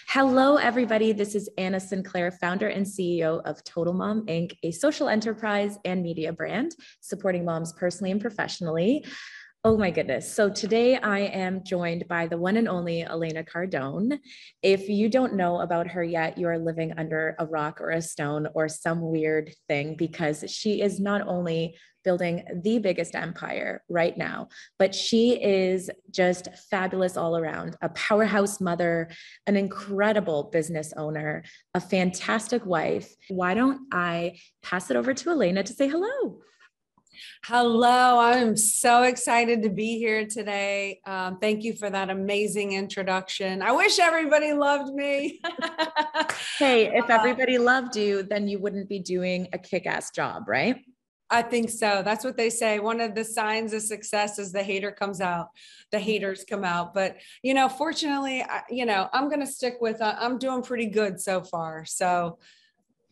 Hello, everybody. This is Anna Sinclair, founder and CEO of Total Mom Inc., a social enterprise and media brand supporting moms personally and professionally. Oh my goodness. So today I am joined by the one and only Elena Cardone. If you don't know about her yet, you are living under a rock or a stone or some weird thing, because she is not only building the biggest empire right now, but she is just fabulous all around, a powerhouse mother, an incredible business owner, a fantastic wife. Why don't I pass it over to Elena to say hello? Hello, I'm so excited to be here today. Thank you for that amazing introduction. I wish everybody loved me. Hey, if everybody loved you, then you wouldn't be doing a kick-ass job, right? I think so. That's what they say. One of the signs of success is the haters come out. But, fortunately, I'm going to stick with, I'm doing pretty good so far. So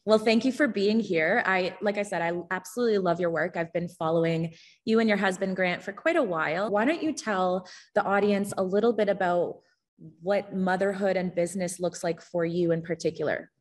well, thank you for being here. Like I said, I absolutely love your work. I've been following you and your husband, Grant, for quite a while. Why don't you tell the audience a little bit about what motherhood and business looks like for you in particular?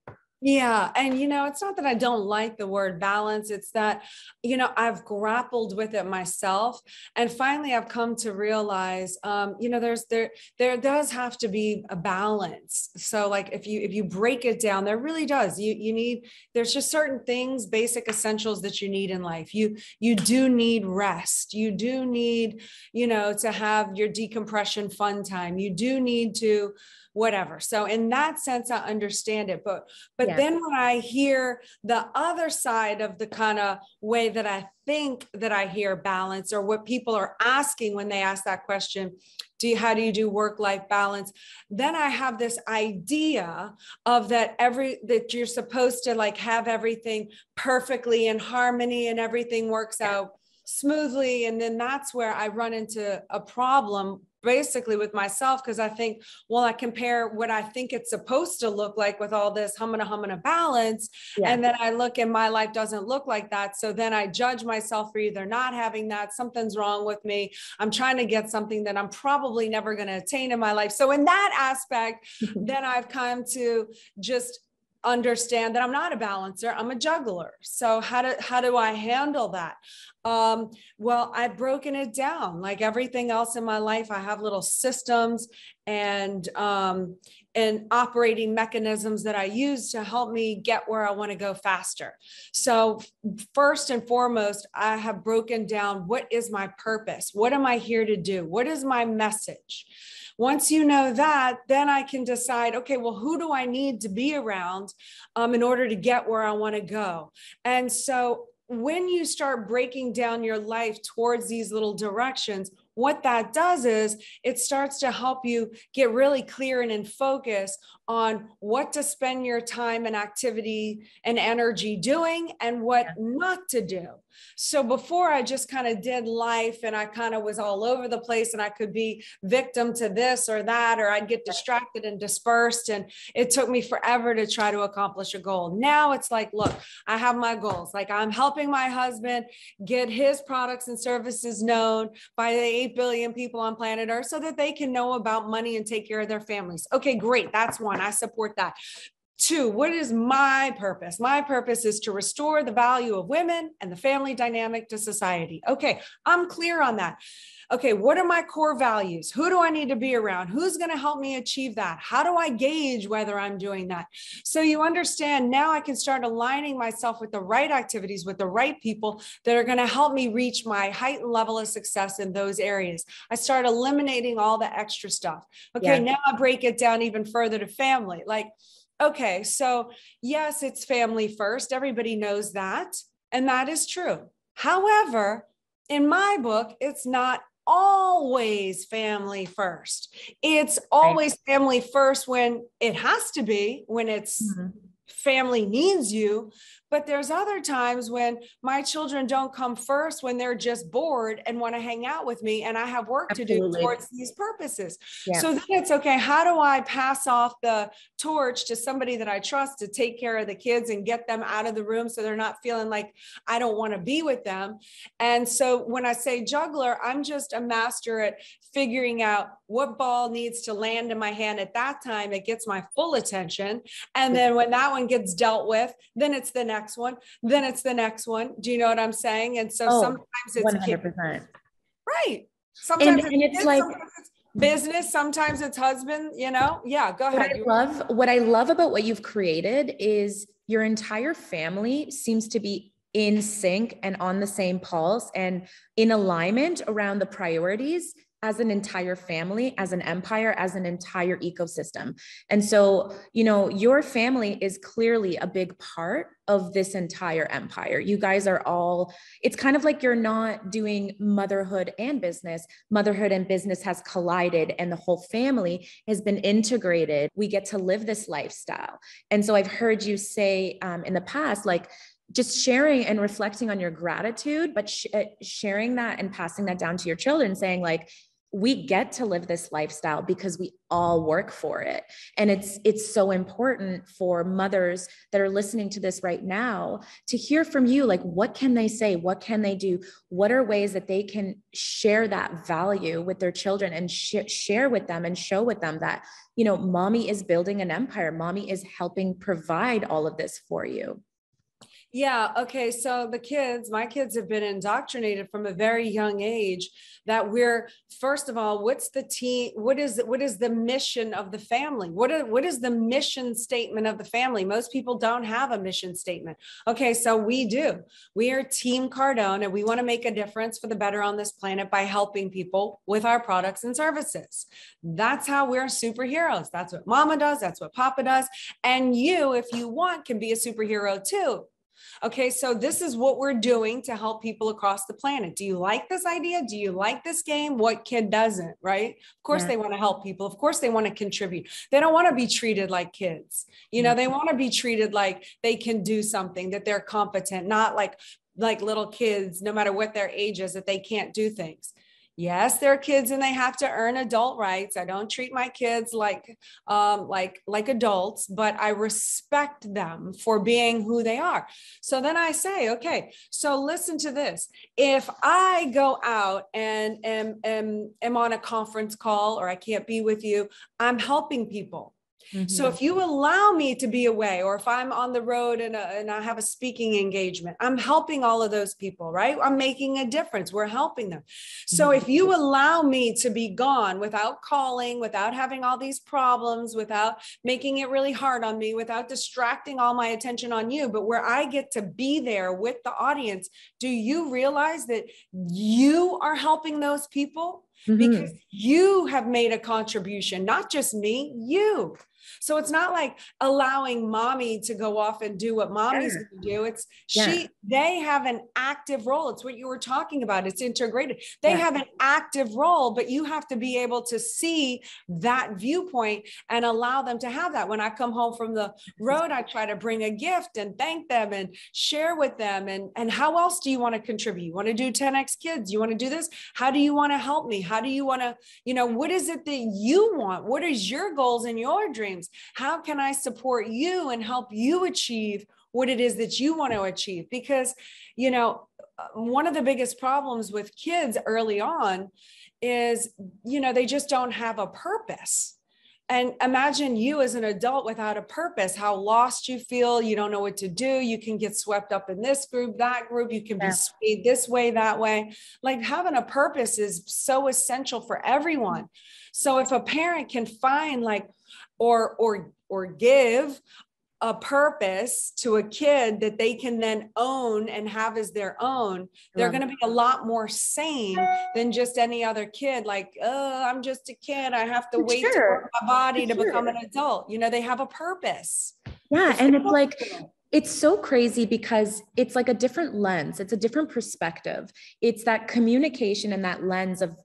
Yeah. And, it's not that I don't like the word balance. It's that, I've grappled with it myself. And finally, I've come to realize, there does have to be a balance. So like, if you break it down, there really does, there's just certain things, basic essentials that you need in life. You do need rest. You do need, to have your decompression fun time. You do need to whatever. So in that sense, I understand it. But yeah. Then when I hear the other side of the kind of way that I think that I hear balance, or what people are asking when they ask that question, how do you do work-life balance? Then I have this idea of that you're supposed to like have everything perfectly in harmony and everything works out smoothly. And then that's where I run into a problem basically with myself, because I think, well, I compare what I think it's supposed to look like with all this humming a balance. Yeah. And then I look and my life doesn't look like that. So then I judge myself for either not having that, something's wrong with me. I'm trying to get something that I'm probably never going to attain in my life. So in that aspect, then I've come to just understand that I'm not a balancer, I'm a juggler. So how do I handle that? Well, I've broken it down like everything else in my life. I have little systems and operating mechanisms that I use to help me get where I want to go faster. So first and foremost, I have broken down, what is my purpose? What am I here to do? What is my message? Once you know that, then I can decide, okay, well, who do I need to be around in order to get where I want to go? And so when you start breaking down your life towards these little directions, what that does is it starts to help you get really clear and in focus on what to spend your time and activity and energy doing and what not to do. So before, I just kind of did life and I kind of was all over the place, and I could be victim to this or that, or I'd get distracted and dispersed. And it took me forever to try to accomplish a goal. Now it's like, look, I have my goals. Like, I'm helping my husband get his products and services known by the 8 billion people on planet Earth so that they can know about money and take care of their families. Okay, great. That's one. I support that. 2, what is my purpose? My purpose is to restore the value of women and the family dynamic to society. Okay, I'm clear on that. Okay, what are my core values? Who do I need to be around? Who's going to help me achieve that? How do I gauge whether I'm doing that? So you understand, now I can start aligning myself with the right activities, with the right people that are going to help me reach my heightened level of success in those areas. I start eliminating all the extra stuff. Okay, now I break it down even further to family. Like, okay, so yes, it's family first. Everybody knows that. And that is true. However, in my book, it's not always family first. It's always family first when it has to be, when it's family needs you. But there's other times when my children don't come first, when they're just bored and want to hang out with me, and I have work to do towards these purposes. Yeah. So then it's okay. How do I pass off the torch to somebody that I trust to take care of the kids and get them out of the room so they're not feeling like I don't want to be with them? And so when I say juggler, I'm just a master at figuring out what ball needs to land in my hand at that time. It gets my full attention. And then when that one gets dealt with, then it's the next one, then it's the next one. Do you know what I'm saying? And so sometimes it's 100%. Right. Sometimes and it's like sometimes it's business, sometimes it's husband, you know? Yeah, go ahead. What I love about what you've created is your entire family seems to be in sync and on the same pulse and in alignment around the priorities as an entire family, as an empire, as an entire ecosystem. And so, you know, your family is clearly a big part of this entire empire. You guys are all, it's kind of like you're not doing motherhood and business. Motherhood and business has collided and the whole family has been integrated. We get to live this lifestyle. And so I've heard you say in the past, like, just sharing and reflecting on your gratitude, but sharing that and passing that down to your children, saying like, we get to live this lifestyle because we all work for it. And it's so important for mothers that are listening to this right now to hear from you. Like, what can they say? What can they do? What are ways that they can share that value with their children and share with them and show with them that, you know, mommy is building an empire. Mommy is helping provide all of this for you. Yeah. Okay. So my kids have been indoctrinated from a very young age that we're, first of all, what is the mission of the family? What is the mission statement of the family? Most people don't have a mission statement. Okay. So we do. We are Team Cardone, and we want to make a difference for the better on this planet by helping people with our products and services. That's how we're superheroes. That's what mama does. That's what papa does. And you, if you want, can be a superhero too. Okay, so this is what we're doing to help people across the planet. Do you like this idea? Do you like this game? What kid doesn't, right? Of course, they want to help people. Of course, they want to contribute. They don't want to be treated like kids. You know, they want to be treated like they can do something, that they're competent, not like little kids, no matter what their age is, that they can't do things. Yes, they're kids and they have to earn adult rights. I don't treat my kids like adults, but I respect them for being who they are. So then I say, okay, so listen to this. If I go out and am on a conference call, or I can't be with you, I'm helping people. Mm-hmm. So if you allow me to be away, or if I'm on the road and I have a speaking engagement, I'm helping all of those people, right? I'm making a difference. We're helping them. So if you allow me to be gone without calling, without having all these problems, without making it really hard on me, without distracting all my attention on you, but where I get to be there with the audience, do you realize that you are helping those people? Because you have made a contribution, not just me, you. So it's not like allowing mommy to go off and do what mommy's going to do. It's they have an active role. It's what you were talking about. It's integrated. They have an active role, but you have to be able to see that viewpoint and allow them to have that. When I come home from the road, I try to bring a gift and thank them and share with them. And how else do you want to contribute? You want to do 10X kids? You want to do this? How do you want to help me? How do you want to, what is it that you want? What is your goals and your dreams? How can I support you and help you achieve what it is that you want to achieve? Because, one of the biggest problems with kids early on is, they just don't have a purpose. And imagine you as an adult without a purpose, how lost you feel. You don't know what to do. You can get swept up in this group, that group. You can be swayed this way, that way. Like, having a purpose is so essential for everyone. So if a parent can find or give a purpose to a kid that they can then own and have as their own, they're going to be a lot more sane than just any other kid. Like, oh, I'm just a kid. I have to wait to work my body to become an adult. They have a purpose. Yeah. And it's like, it's so crazy because it's like a different lens. It's a different perspective. It's that communication and that lens of,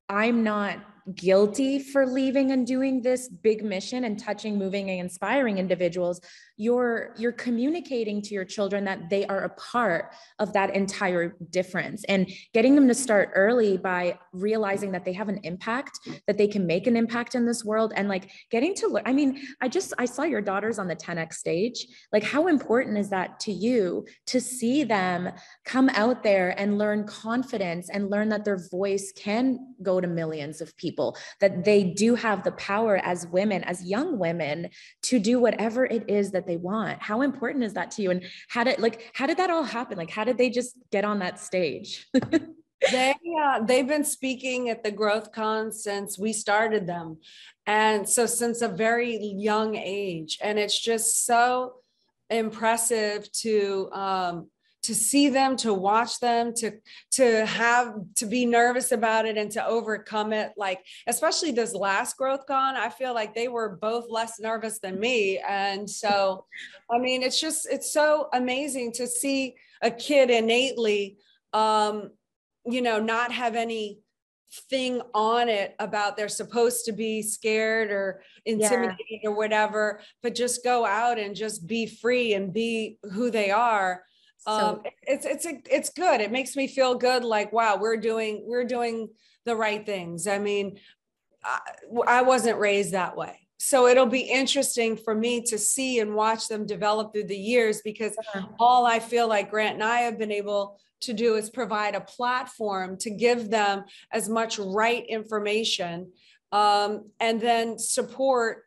I'm not guilty for leaving and doing this big mission and touching, moving, and inspiring individuals. you're communicating to your children that they are a part of that entire difference, and getting them to start early by realizing that they have an impact, that they can make an impact in this world, and like getting to learn. I mean, I saw your daughters on the 10X stage. Like, how important is that to you to see them come out there and learn confidence and learn that their voice can go to millions of people, that they do have the power as women, as young women, to do whatever it is that they want? How important is that to you? And how did that all happen? Like, how did they just get on that stage? They've been speaking at the Growth Con since we started them. And so since a very young age, and it's just so impressive to see them, to watch them, to be nervous about it and to overcome it. Like, especially this last Growth Con, I feel like they were both less nervous than me. And so, I mean, it's so amazing to see a kid innately, not have anything on it about they're supposed to be scared or intimidated or whatever, but just go out and just be free and be who they are. It's good. It makes me feel good. Like, wow, we're doing the right things. I mean, I wasn't raised that way. So it'll be interesting for me to see and watch them develop through the years, because all I feel like Grant and I have been able to do is provide a platform to give them as much right information, and then support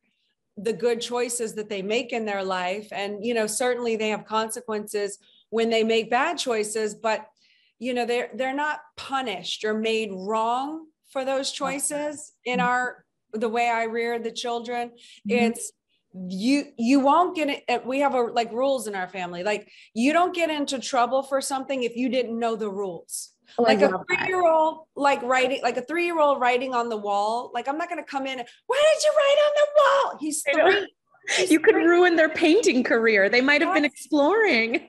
the good choices that they make in their life. And, certainly they have consequences when they make bad choices, but, they're not punished or made wrong for those choices in the way I rear the children. It's, you won't get it. We have rules in our family. Like, you don't get into trouble for something if you didn't know the rules. Like a 3-year-old, writing, like a 3-year-old writing on the wall. Like, I'm not going to come in. Why did you write on the wall? He's 3. You could ruin their painting career. They might have been exploring.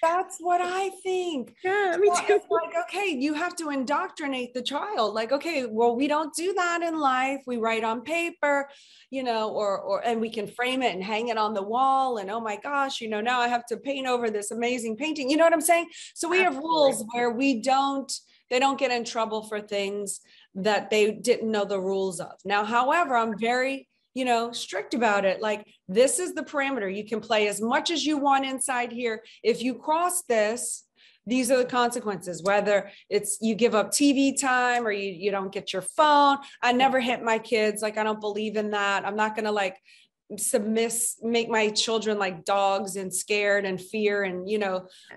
That's what I think. Yeah, me too. It's like, okay, you have to indoctrinate the child. Like, okay, well, we don't do that in life. We write on paper, and we can frame it and hang it on the wall. And oh my gosh, now I have to paint over this amazing painting. You know what I'm saying? So we have rules where they don't get in trouble for things that they didn't know the rules of. Now, however, I'm very strict about it. Like, this is the parameter. You can play as much as you want inside here. If you cross this, these are the consequences, whether it's you give up TV time or you don't get your phone. I never hit my kids. Like, I don't believe in that. I'm not going to make my children like dogs and scared and fear. And,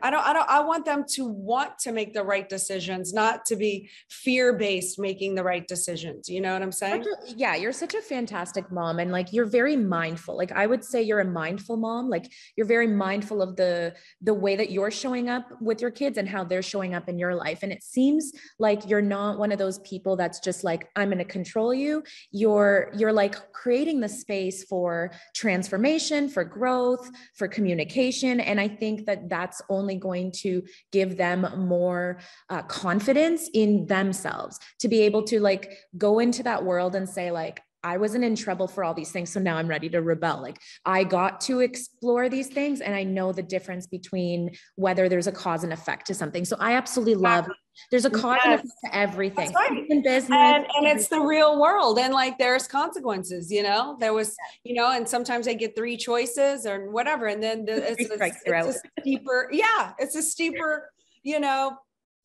I want them to want to make the right decisions, not to be fear-based making the right decisions. You know what I'm saying? Yeah. You're such a fantastic mom. And you're very mindful. Like, I would say you're a mindful mom. Like, you're very mindful of the way that you're showing up with your kids and how they're showing up in your life. And it seems like you're not one of those people that's just like, I'm going to control you. You're like creating the space for transformation, for growth, for communication. And I think that that's only going to give them more confidence in themselves to be able to go into that world and say, I wasn't in trouble for all these things, so now I'm ready to rebel. Like, I got to explore these things, and I know the difference between whether there's a cause and effect to something. So I absolutely love there's a cause and effect to everything. That's right. In business, and it's the real world, and there's consequences. There was, and sometimes they get 3 choices or whatever, and then it's a steeper,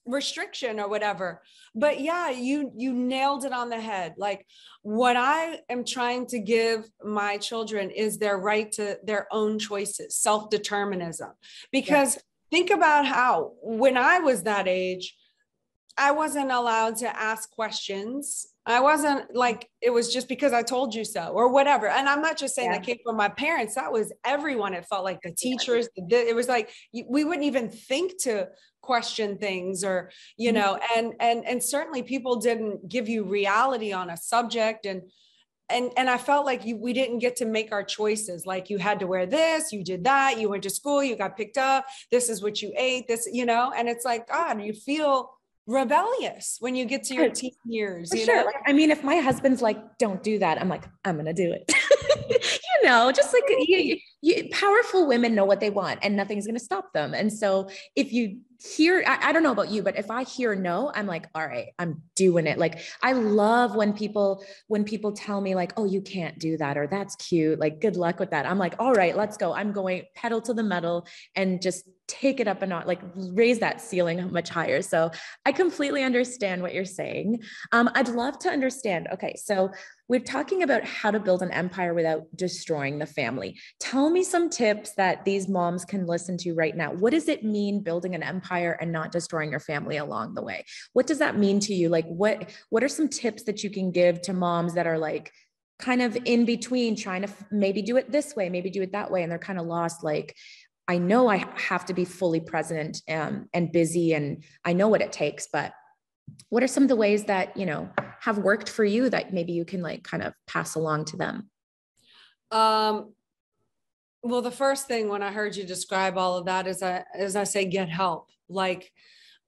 restriction or whatever. But yeah, you nailed it on the head. Like, what I am trying to give my children is their right to their own choices, self-determinism. Because think about how, when I was that age, I wasn't allowed to ask questions. I wasn't it was just because I told you so or whatever. And I'm not just saying that came from my parents. That was everyone. It felt like the teachers, it was like, we wouldn't even think to question things or, and certainly people didn't give you reality on a subject. And I felt like we didn't get to make our choices. Like, you had to wear this, you did that, you went to school, you got picked up, this is what you ate, this, and it's like, God, you feel rebellious when you get to your teen years. Sure. I mean, if my husband's like, don't do that, I'm like, I'm going to do it. Just powerful women know what they want and nothing's going to stop them. And so if you hear, I don't know about you, but if I hear no, I'm like, all right, I'm doing it. Like, I love when people tell me like, oh, you can't do that, or that's cute, like, good luck with that. I'm like, all right, let's go. I'm going pedal to the metal and just take it up a notch, like raise that ceiling much higher. So I completely understand what you're saying. I'd love to understand. Okay. So we're talking about how to build an empire without destroying the family. Tell me some tips that these moms can listen to right now. What does it mean building an empire and not destroying your family along the way? What does that mean to you? Like, what are some tips that you can give to moms that are like kind of in between, trying to maybe do it this way, maybe do it that way, and they're kind of lost? Like, I know I have to be fully present and busy, and I know what it takes, but what are some of the ways that, have worked for you that maybe you can like kind of pass along to them? Well, the first thing when I heard you describe all of that is I say, get help. Like,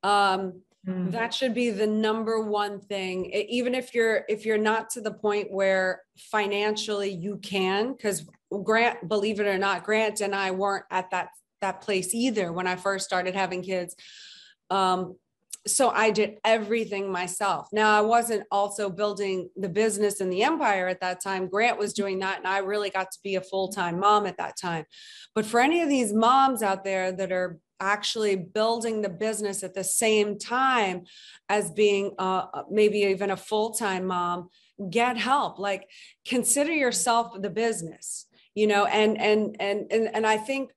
that should be the number one thing. Even if you're not to the point where financially you can, because Grant, believe it or not, Grant and I weren't at that place either when I first started having kids. So I did everything myself. Now, I wasn't also building the business and the empire at that time. Grant was doing that, and I really got to be a full-time mom at that time. But for any of these moms out there that are actually building the business at the same time as being maybe even a full-time mom, get help. Like, consider yourself the business, and I think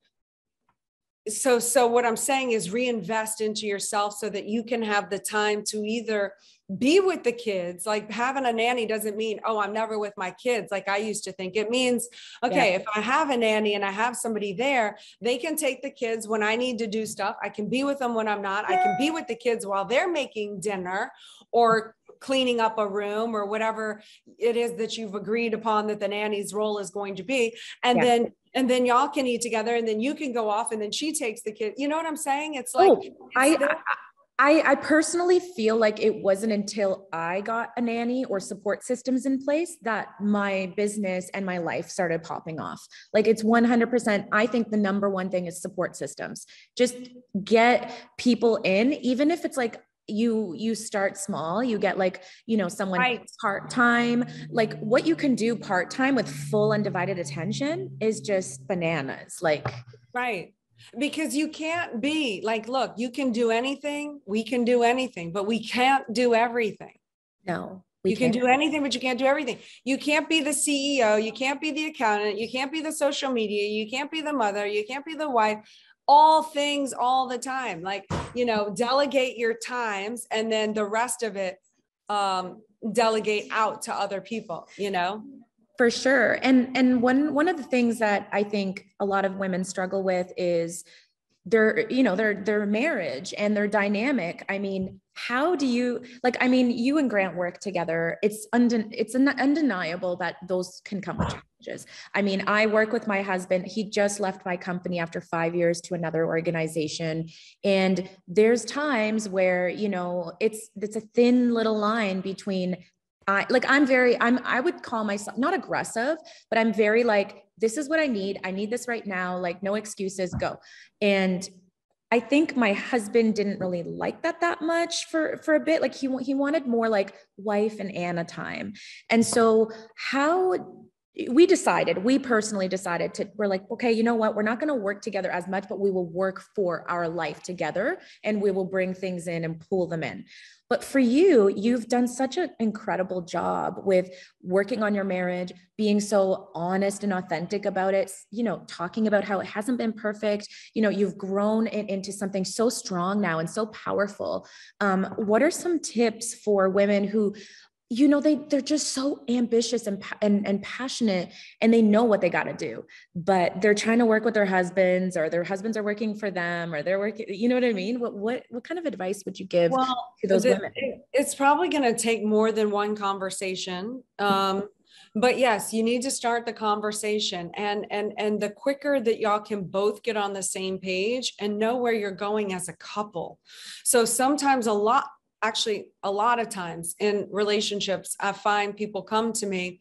so what I'm saying is reinvest into yourself so that you can have the time to either be with the kids. Like, having a nanny doesn't mean, oh, I'm never with my kids, like I used to think. It means, okay, if I have a nanny and I have somebody there, they can take the kids when I need to do stuff. I can be with them when I'm not. I can be with the kids while they're making dinner or cleaning up a room or whatever it is that you've agreed upon that the nanny's role is going to be. And then y'all can eat together, and then you can go off, and then she takes the kid. You know what I'm saying? It's like, I personally feel like it wasn't until I got a nanny or support systems in place that my business and my life started popping off. Like, it's 100%. I think the number one thing is support systems. Just get people in, even if it's like, you start small, you get like, someone part-time, like what you can do part-time with full undivided attention is just bananas. Like, right. Because you can't be like, look, you can do anything. We can do anything, but we can't do everything. No, you can do anything, but you can't do everything. You can't be the CEO. You can't be the accountant. You can't be the social media. You can't be the mother. You can't be the wife. All things all the time. Like, delegate your times, and then the rest of it, delegate out to other people, For sure. And one of the things that I think a lot of women struggle with is their marriage and their dynamic. I mean, how do you, like, I mean, you and Grant work together. It's undeniable that those can come with challenges. I mean, I work with my husband. He just left my company after 5 years to another organization. And there's times where, it's a thin little line between I would call myself not aggressive, but I'm very like, this is what I need. I need this right now. Like, no excuses, go. And I think my husband didn't really like that much for a bit. Like, he wanted more like wife and Anna time. And so we personally decided we're like, okay, you know what? We're not going to work together as much, but we will work for our life together, and we will bring things in and pull them in. But for you've done such an incredible job with working on your marriage, being so honest and authentic about it, talking about how it hasn't been perfect. You've grown it into something so strong now and so powerful. What are some tips for women who, they're just so ambitious and passionate, and they know what they got to do, but they're trying to work with their husbands, or their husbands are working for them, or they're working, you know what I mean? What kind of advice would you give to those women? It's probably going to take more than one conversation. But yes, you need to start the conversation, and the quicker that y'all can both get on the same page and know where you're going as a couple. So sometimes a lot of times in relationships, I find people come to me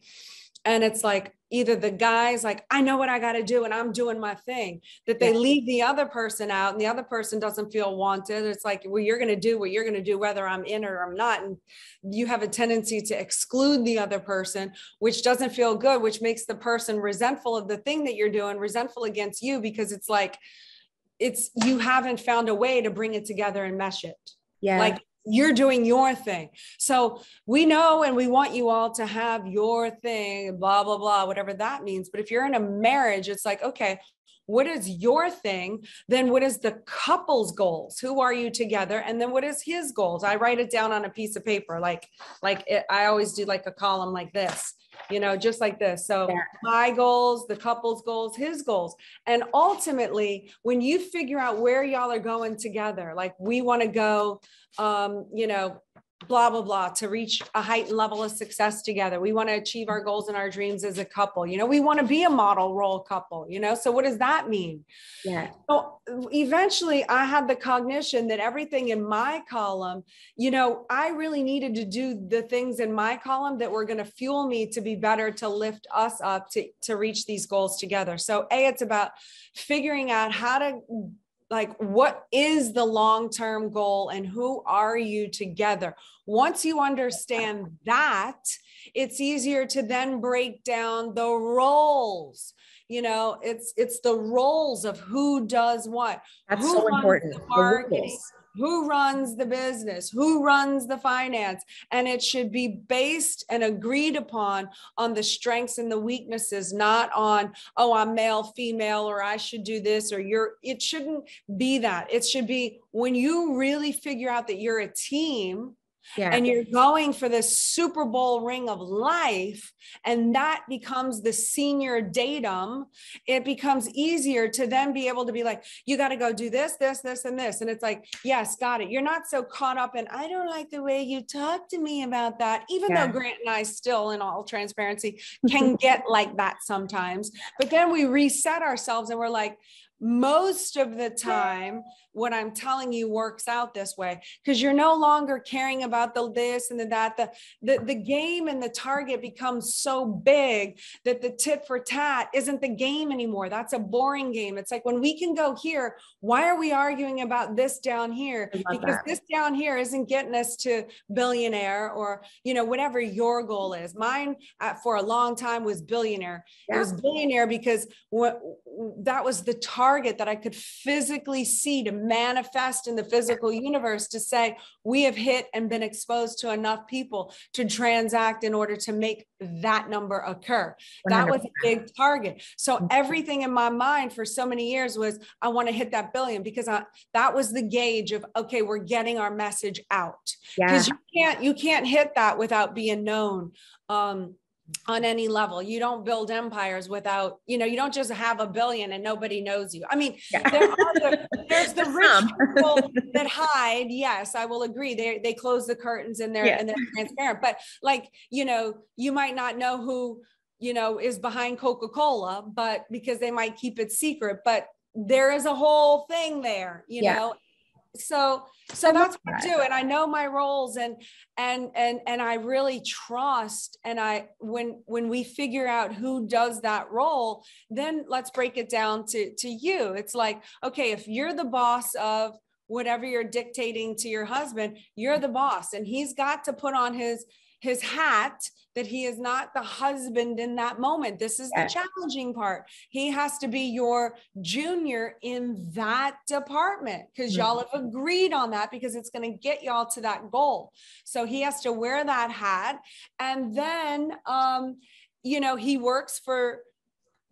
and it's like, either the guy's like, I know what I got to do and I'm doing my thing, that they leave the other person out and the other person doesn't feel wanted. It's like, well, you're going to do what you're going to do, whether I'm in or I'm not. And you have a tendency to exclude the other person, which doesn't feel good, which makes the person resentful of the thing that you're doing, resentful against you, because it's like, you haven't found a way to bring it together and mesh it. Yeah. Like you're doing your thing. So we know, and we want you all to have your thing, blah, blah, blah, whatever that means. But if you're in a marriage, it's like, okay, what is your thing? Then what is the couple's goals? Who are you together? And then what is his goals? I write it down on a piece of paper. I always do like a column like this, just like this. So my goals, the couple's goals, his goals. And ultimately, when you figure out where y'all are going together, like we want to go, blah, blah, blah, to reach a heightened level of success together. We want to achieve our goals and our dreams as a couple. We want to be a model role couple, so what does that mean? Yeah. So eventually I had the cognition that everything in my column, I really needed to do the things in my column that were going to fuel me to be better, to lift us up, to reach these goals together. So it's about figuring out how to, like, what is the long-term goal and who are you together? Once you understand that, it's easier to then break down the roles. It's the roles of who does what. That's who so runs important. the marketing, who runs the business, who runs the finance. And it should be based and agreed upon on the strengths and the weaknesses, not on, oh, I'm male, female, or I should do this, or it shouldn't be that. It should be when you really figure out that you're a team. Yeah. And you're going for this Super Bowl ring of life, and that becomes the senior datum. It becomes easier to then be able to be like, you got to go do this, this, this, and this. And it's like, yes, got it. You're not so caught up in, I don't like the way you talk to me about that, even though Grant and I still, in all transparency, can get like that sometimes. But then we reset ourselves and we're like, most of the time, what I'm telling you works out this way, because you're no longer caring about the this and the that. The game and the target becomes so big that the tit for tat isn't the game anymore. That's a boring game. It's like, when we can go here, why are we arguing about this down here? Because this down here isn't getting us to billionaire, or, whatever your goal is. Mine for a long time was billionaire. It was billionaire because that was the target that I could physically see, to manifest in the physical universe, to say, we have hit and been exposed to enough people to transact in order to make that number occur. 100%. That was a big target. So everything in my mind for so many years was, I want to hit that billion, because that was the gauge of, okay, we're getting our message out. Because you can't hit that without being known. On any level. You don't build empires without, you don't just have a billion and nobody knows you. I mean, there's the rich people that hide. Yes, I will agree. They close the curtains and they're transparent. But like, you might not know who, is behind Coca-Cola, but because they might keep it secret, but there is a whole thing there, you know. So that's what I do. And I know my roles, and I really trust. And when we figure out who does that role, then let's break it down to you. It's like, okay, if you're the boss of whatever you're dictating to your husband, you're the boss, and he's got to put on his hat that he is not the husband in that moment. This is the challenging part. He has to be your junior in that department, because y'all have agreed on that, because it's going to get y'all to that goal. So he has to wear that hat. And then, he works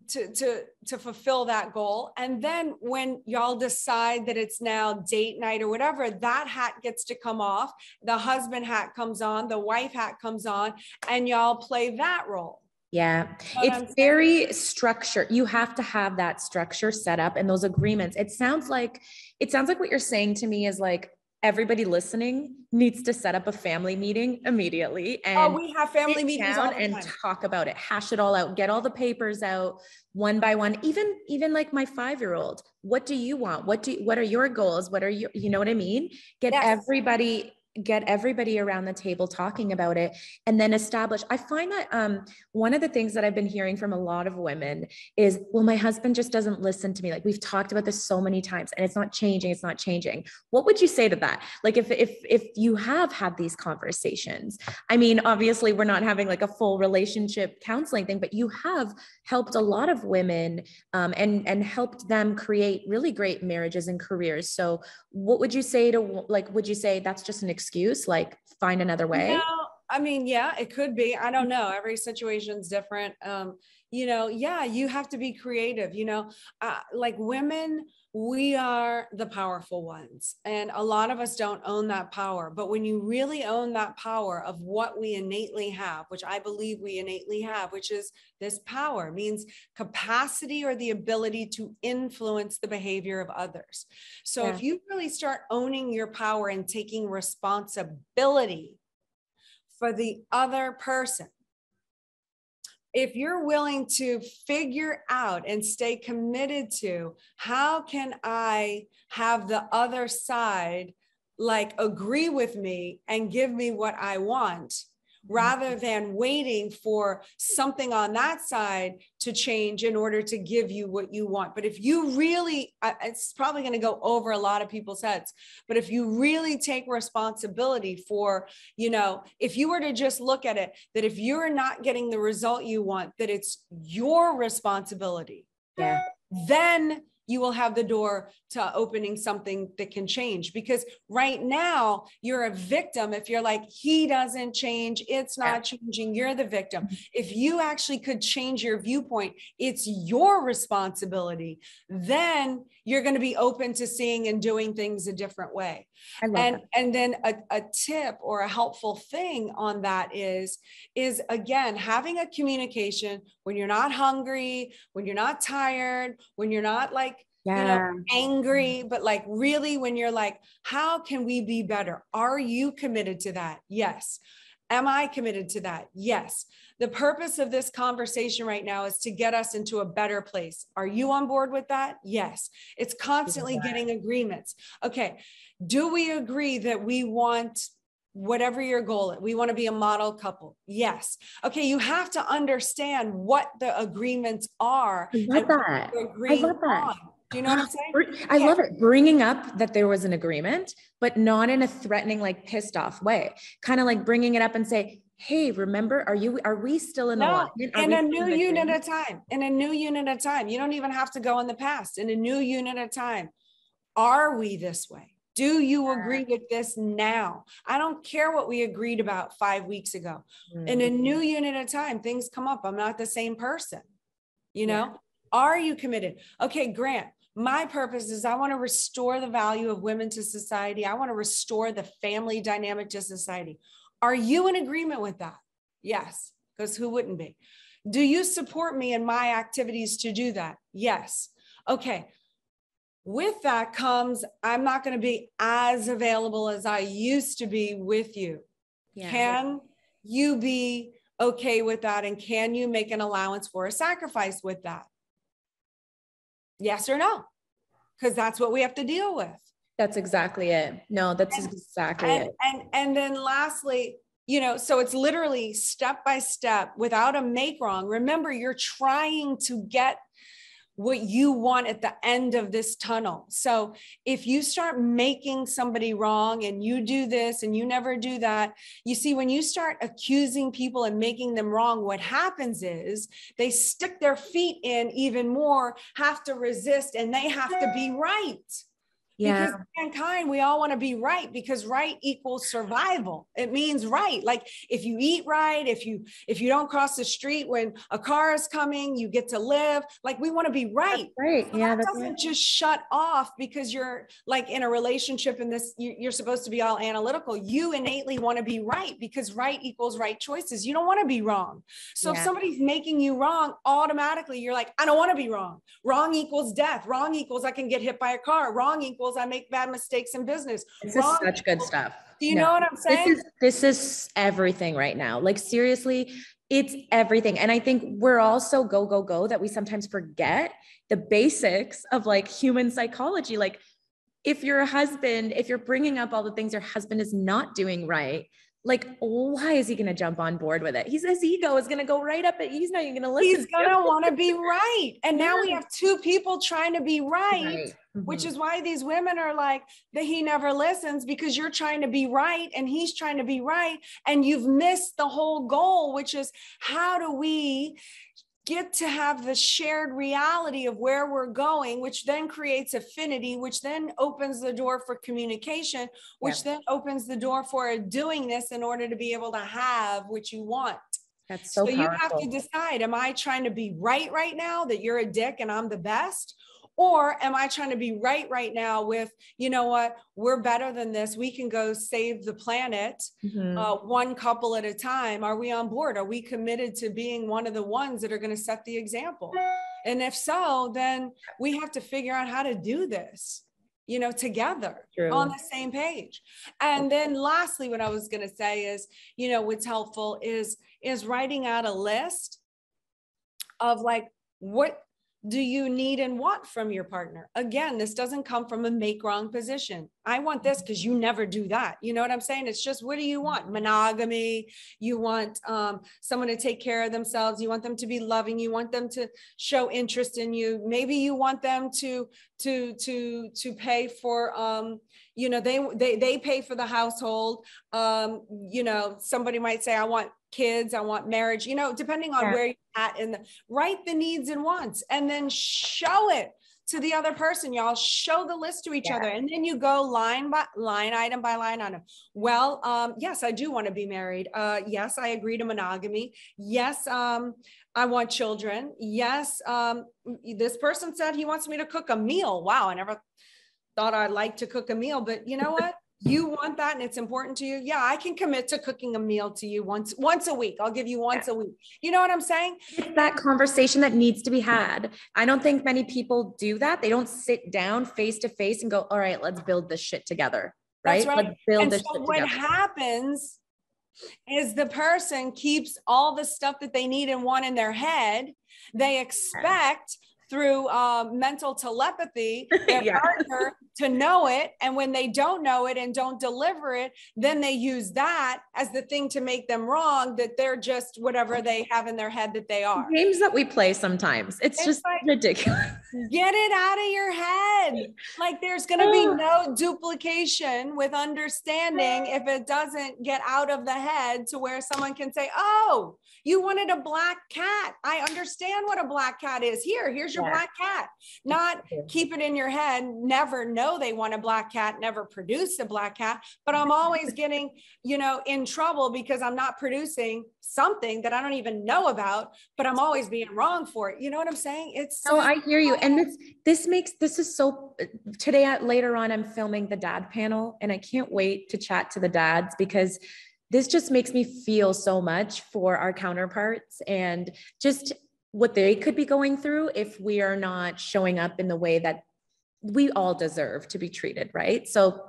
to fulfill that goal. And then when y'all decide that it's now date night or whatever, that hat gets to come off, the husband hat comes on, the wife hat comes on, and y'all play that role. Yeah. It's very structured. You have to have that structure set up and those agreements. It sounds like what you're saying to me is like, everybody listening needs to set up a family meeting immediately. And we have family meetings all the time. And talk about it, hash it all out, get all the papers out one by one. Even like my 5-year-old, what do you want? What are your goals? What are you know what I mean? Get everybody get everybody around the table talking about it, and then establish. I find that one of the things that I've been hearing from a lot of women is, well, my husband just doesn't listen to me. Like, we've talked about this so many times and it's not changing. It's not changing. What would you say to that? Like, if you have had these conversations, I mean, obviously we're not having like a full relationship counseling thing, but you have helped a lot of women and helped them create really great marriages and careers. So what would you say to, like, would you say that's just an excuse, like find another way? No, I mean, yeah, it could be. I don't know. Every situation's different. Yeah, you have to be creative, like women, we are the powerful ones. And a lot of us don't own that power. But when you really own that power of what we innately have, which I believe we innately have, which is this power, means capacity or the ability to influence the behavior of others. So if you really start owning your power and taking responsibility for the other person, if you're willing to figure out and stay committed to, how can I have the other side like agree with me and give me what I want, rather than waiting for something on that side to change in order to give you what you want. But if you really, it's probably going to go over a lot of people's heads, but if you really take responsibility for, if you were to just look at it, that if you're not getting the result you want, that it's your responsibility, then you will have the door to opening something that can change. Because right now you're a victim. If you're like, he doesn't change, it's not changing, you're the victim. If you actually could change your viewpoint, it's your responsibility, then you're going to be open to seeing and doing things a different way. And then a tip or a helpful thing on that is again, having a communication when you're not hungry, when you're not tired, when you're not like, angry, but like really when you're like, how can we be better? Are you committed to that? Yes. Am I committed to that? Yes. The purpose of this conversation right now is to get us into a better place. Are you on board with that? Yes. It's constantly getting agreements. Okay. Do we agree that we want whatever your goal is? We want to be a model couple. Yes. Okay. You have to understand what the agreements are. I love that. I love that. On. Do you know what I'm saying? I love it. Bringing up that there was an agreement, but not in a threatening, like pissed off way, kind of like bringing it up and say, hey, remember, are we still in alignment? In a new unit at a time, in a new unit at a time. You don't even have to go in the past, in a new unit at a time. Are we this way? Do you agree with this now? I don't care what we agreed about 5 weeks ago. In a new unit at a time, things come up. I'm not the same person. Are you committed? Okay, Grant, my purpose is I want to restore the value of women to society. I want to restore the family dynamic to society. Are you in agreement with that? Yes, because who wouldn't be? Do you support me in my activities to do that? Yes. Okay. With that comes, I'm not going to be as available as I used to be with you. Can you be okay with that? And can you make an allowance for a sacrifice with that? Yes or no? Because that's what we have to deal with. That's exactly it. No, that's exactly it. And then lastly, so it's literally step by step without a make wrong. Remember, you're trying to get what you want at the end of this tunnel. So if you start making somebody wrong and you do this and you never do that, you see, when you start accusing people and making them wrong, what happens is they stick their feet in even more, have to resist, and they have to be right. Because mankind, we all want to be right, because right equals survival. It means right. Like if you eat right, if you don't cross the street when a car is coming, you get to live. Like we want to be right. That's right. So that doesn't just shut off because you're like in a relationship and this, you're supposed to be all analytical. You innately want to be right because right equals right choices. You don't want to be wrong. So if somebody's making you wrong, automatically you're like, I don't want to be wrong. Wrong equals death. Wrong equals I can get hit by a car. Wrong equals I make bad mistakes in business. This is such good stuff. Do you know what I'm saying? This is everything right now. Like seriously, it's everything. And I think we're all so go that we sometimes forget the basics of like human psychology. Like if you're bringing up all the things your husband is not doing right, like, why is he going to jump on board with it? His ego is going to go right up. He's not even going to listen. He's going to want to be right. And now we have two people trying to be right. Which is why these women are like, that he never listens, because you're trying to be right and he's trying to be right. And you've missed the whole goal, which is, how do we get to have the shared reality of where we're going, which then creates affinity, which then opens the door for communication, which then opens the door for doing this in order to be able to have what you want. That's so powerful. You have to decide, am I trying to be right now that you're a dick and I'm the best? Or am I trying to be right now with, you know what, we're better than this. We can go save the planet one couple at a time. Are we on board? Are we committed to being one of the ones that are going to set the example? And if so, then we have to figure out how to do this, you know, together on the same page. And then lastly, what I was going to say is, you know, what's helpful is writing out a list of like, what do you need and want from your partner? Again, this doesn't come from a make wrong position. I want this because you never do that. You know what I'm saying? It's just, what do you want? Monogamy. You want someone to take care of themselves. You want them to be loving. You want them to show interest in you. Maybe you want them to pay for, you know, they pay for the household. You know, somebody might say, I want kids, I want marriage, you know, depending on where you're at, and write the needs and wants, and then show it to the other person. Y'all show the list to each other. And then you go line by line, item by line item. Well, yes, I do want to be married. Yes, I agree to monogamy. Yes, I want children. Yes, this person said he wants me to cook a meal. Wow, I never thought I'd like to cook a meal, but you know what? You want that and it's important to you. Yeah, I can commit to cooking a meal to you once a week. I'll give you once a week. You know what I'm saying? It's that conversation that needs to be had. I don't think many people do that. They don't sit down face to face and go, all right, let's build this shit together. Right? That's right. Let's build and this so shit what together. happens is the person keeps all the stuff that they need and want in their head. They expect through mental telepathy, their partner to know it. And when they don't know it and don't deliver it, then they use that as the thing to make them wrong, that they're just whatever they have in their head that they are. Games that we play sometimes. It's just like, ridiculous. Get it out of your head. Like, there's going to be no duplication with understanding if it doesn't get out of the head to where someone can say, oh, you wanted a black cat. I understand what a black cat is. Here's your black cat. Not keep it in your head, never know they want a black cat, never produce a black cat, but I'm always getting, you know, in trouble because I'm not producing something that I don't even know about, but I'm always being wrong for it. You know what I'm saying? It's so, I hear you. And this is so, today later on, I'm filming the dad panel and I can't wait to chat to the dads, because this just makes me feel so much for our counterparts and just what they could be going through if we are not showing up in the way that we all deserve to be treated, right? So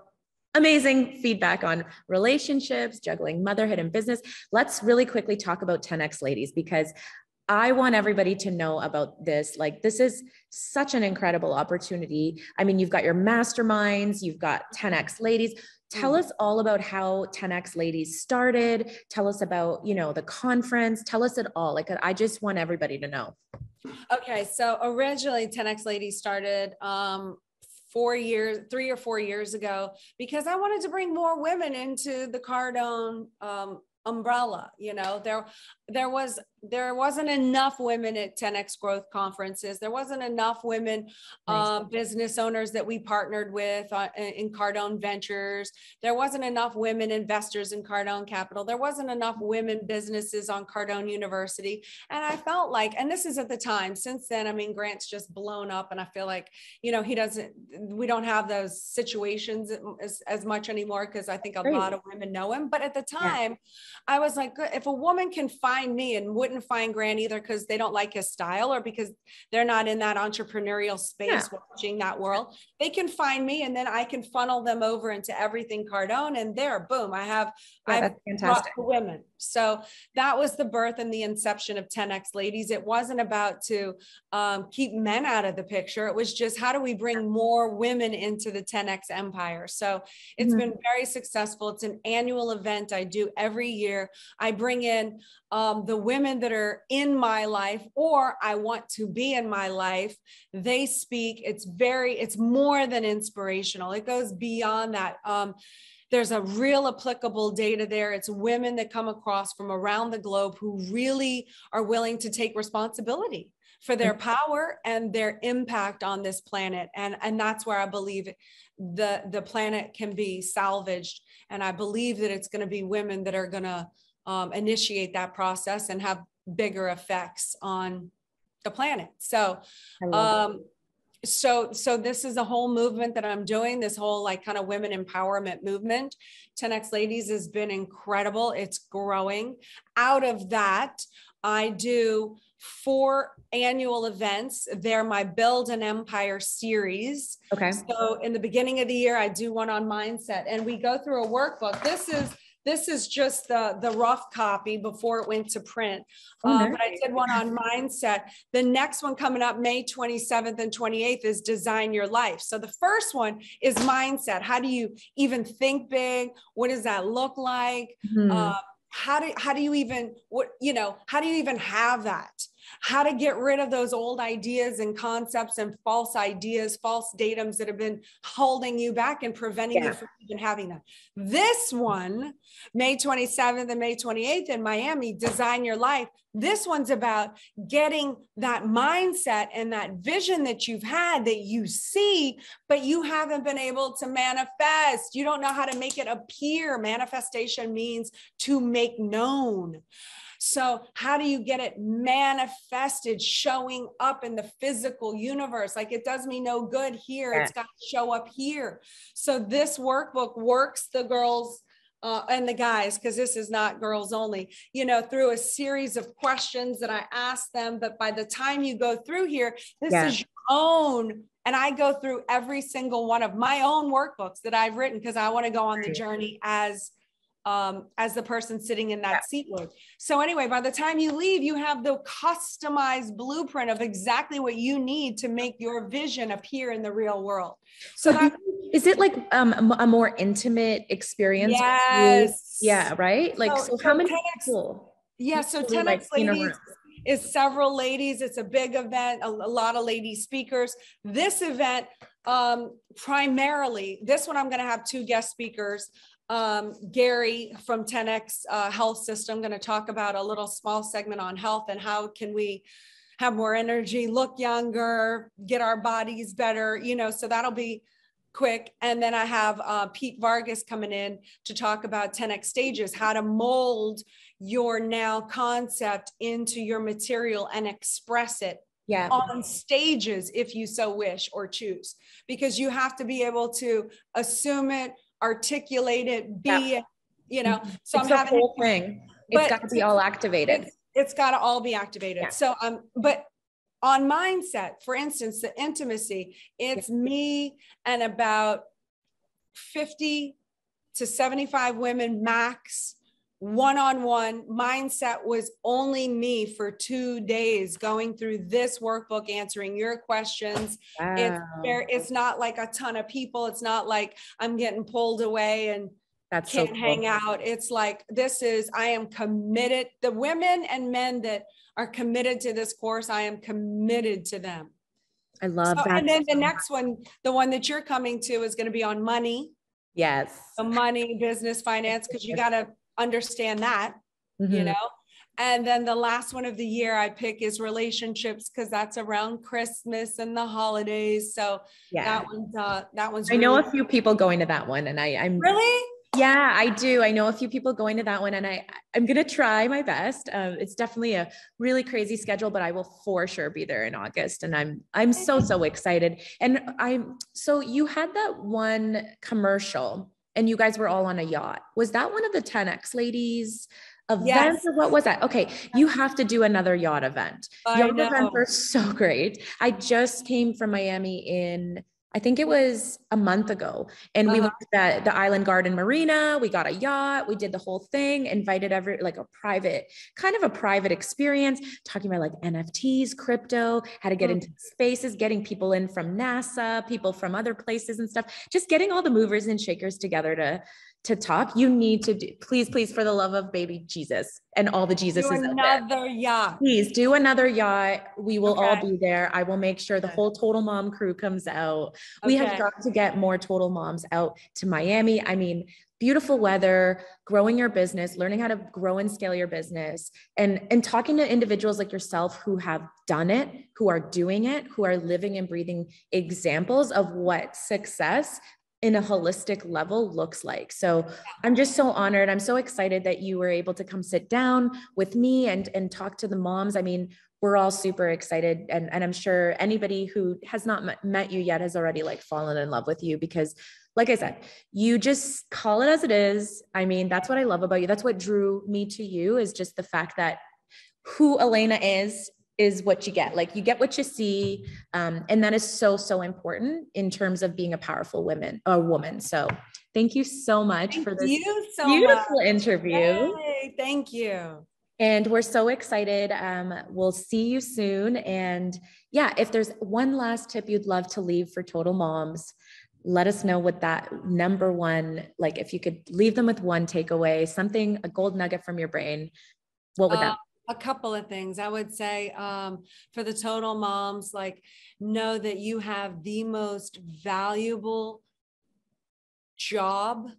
amazing feedback on relationships, juggling motherhood and business. Let's really quickly talk about 10X ladies, because I want everybody to know about this. Like, this is such an incredible opportunity. I mean, you've got your masterminds, you've got 10X ladies. Tell us all about how 10X ladies started. Tell us about, you know, the conference. Tell us it all. Like, I just want everybody to know. Okay. So originally 10X ladies started 3 or 4 years ago, because I wanted to bring more women into the Cardone umbrella. You know, there wasn't enough women at 10X growth conferences. There wasn't enough women business owners that we partnered with in Cardone Ventures. There wasn't enough women investors in Cardone Capital. There wasn't enough women businesses on Cardone University. And I felt like, and this is at the time, since then, I mean, Grant's just blown up, and I feel like, you know, we don't have those situations as much anymore, because I think a lot of women know him. But at the time, I was like, if a woman can find me and what wouldn't find Grant either because they don't like his style or because they're not in that entrepreneurial space watching that world, they can find me and then I can funnel them over into everything Cardone, and there, boom, I've brought the women. So that was the birth and the inception of 10X Ladies. It wasn't about to keep men out of the picture. It was just, how do we bring more women into the 10X empire? So it's been very successful. It's an annual event I do every year. I bring in the women that are in my life or I want to be in my life. They speak. It's more than inspirational. It goes beyond that. There's a real applicable data there. It's women that come across from around the globe who really are willing to take responsibility for their power and their impact on this planet. And that's where I believe the planet can be salvaged. And I believe that it's going to be women that are going to initiate that process and have bigger effects on the planet. So, so this is a whole movement that I'm doing, this whole like kind of women empowerment movement. 10X Ladies has been incredible. It's growing. Out of that, I do 4 annual events. They're my Build an Empire series. Okay. So in the beginning of the year, I do one on mindset, and we go through a workbook. This is just the rough copy before it went to print. But I did one on mindset. The next one coming up May 27th and 28th is Design Your Life. So the first one is mindset. How do you even think big? What does that look like? How do you even, how do you even have that? How to get rid of those old ideas and concepts and false ideas, false datums that have been holding you back and preventing you from even having that. This one, May 27th and May 28th in Miami, Design Your Life. This one's about getting that mindset and that vision that you've had that you see, but you haven't been able to manifest. You don't know how to make it appear. Manifestation means to make known. So how do you get it manifested, showing up in the physical universe? Like, it does me no good here. It's got to show up here. So this workbook works the girls and the guys, because this is not girls only, through a series of questions that I ask them. But by the time you go through here, this is your own. And I go through every single one of my own workbooks that I've written, because I want to go on the journey as the person sitting in that seat would. So anyway, by the time you leave, you have the customized blueprint of exactly what you need to make your vision appear in the real world. So is it like a more intimate experience? Yes. Yeah. Right. Like, so how many people? Yeah. So 10X Ladies is several ladies. It's a big event, a lot of lady speakers. This event, primarily, this one, I'm going to have 2 guest speakers. Gary from 10X Health System, going to talk about a little small segment on health and how can we have more energy, look younger, get our bodies better, so that'll be quick. And then I have Pete Vargas coming in to talk about 10X stages, how to mold your now concept into your material and express it on stages if you so wish or choose, because you have to be able to assume it, articulate it, be it, so it's the whole thing. It's got to be all activated. It's got to all be activated. So but on mindset, for instance, the intimacy, it's me and about 50 to 75 women max, one-on-one. Mindset was only me for 2 days going through this workbook, answering your questions. It's not like a ton of people. It's not like I'm getting pulled away and can't hang out. It's like, I am committed. The women and men that are committed to this course, I am committed to them. I love that. And then the next one, the one that you're coming to, is going to be on money. Yes. So money, business, finance, because you got to understand that, and then the last one of the year I pick is relationships, because that's around Christmas and the holidays. So that one's I know a few people going to that one, and I'm really, I do. I know a few people going to that one, and I'm going to try my best. It's definitely a really crazy schedule, but I will for sure be there in August, and I'm so excited. And so you had that one commercial, and you guys were all on a yacht. Was that one of the 10X ladies event, Yes, or what was that? Okay. You have to do another yacht event. I Yacht events know. are so great. I just came from Miami I think it was a month ago, and we Uh-huh. went to the Island Garden Marina. We got a yacht. We did the whole thing, invited like kind of a private experience, talking about like NFTs, crypto, how to get Mm. into spaces, getting people in from NASA, people from other places and stuff, just getting all the movers and shakers together to talk. You need to do, please, for the love of baby Jesus and all the Do Jesuses out there. another yacht. Please do another yacht. We will all Okay. be there. I will make sure the whole Total Mom crew comes out. We have Okay. got to get more Total Moms out to Miami. I mean, beautiful weather, growing your business, learning how to grow and scale your business, and talking to individuals like yourself who have done it, who are doing it, who are living and breathing examples of what success in a holistic level looks like. So I'm just so honored. I'm so excited that you were able to come sit down with me and talk to the moms. I mean, we're all super excited. And I'm sure anybody who has not met you yet has already like fallen in love with you, because like I said, you just call it as it is. I mean, that's what I love about you. That's what drew me to you, is just the fact that who Elena is what you get. Like, you get what you see. And that is so important in terms of being a powerful woman. So thank you so much Thank for this you so much. beautiful interview. Yay, thank you. And we're so excited. We'll see you soon. And yeah, if there's one last tip you'd love to leave for Total Moms, let us know what that number one, like if you could leave them with one takeaway, something, a gold nugget from your brain, what would that be? A couple of things I would say, for the Total Moms, like, know that you have the most valuable job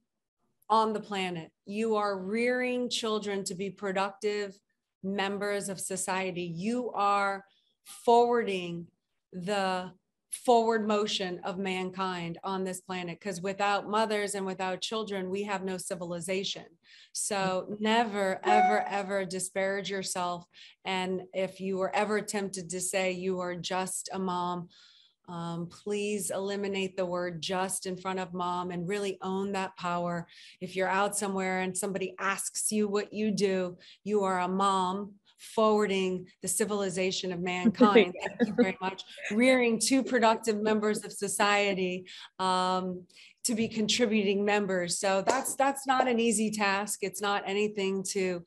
on the planet. You are rearing children to be productive members of society. You are forwarding the forward motion of mankind on this planet, because without mothers and without children, we have no civilization. So never, ever, ever disparage yourself. And if you were ever tempted to say you are just a mom, please eliminate the word just in front of mom and really own that power. If you're out somewhere and somebody asks you what you do, you are a mom forwarding the civilization of mankind. Thank you very much. Rearing two productive members of society, to be contributing members. So that's not an easy task. It's not anything to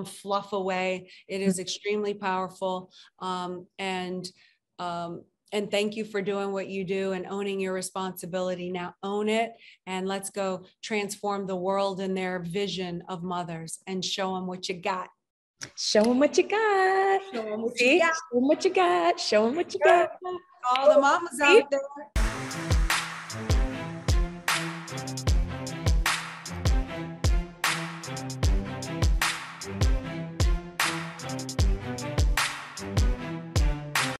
fluff away. It is extremely powerful. And thank you for doing what you do and owning your responsibility. Now own it, and let's go transform the world in their vision of mothers and show them what you got. Show them what you got. Show them what See? you got. Show them what you got. Show them what you got. All the mamas out there.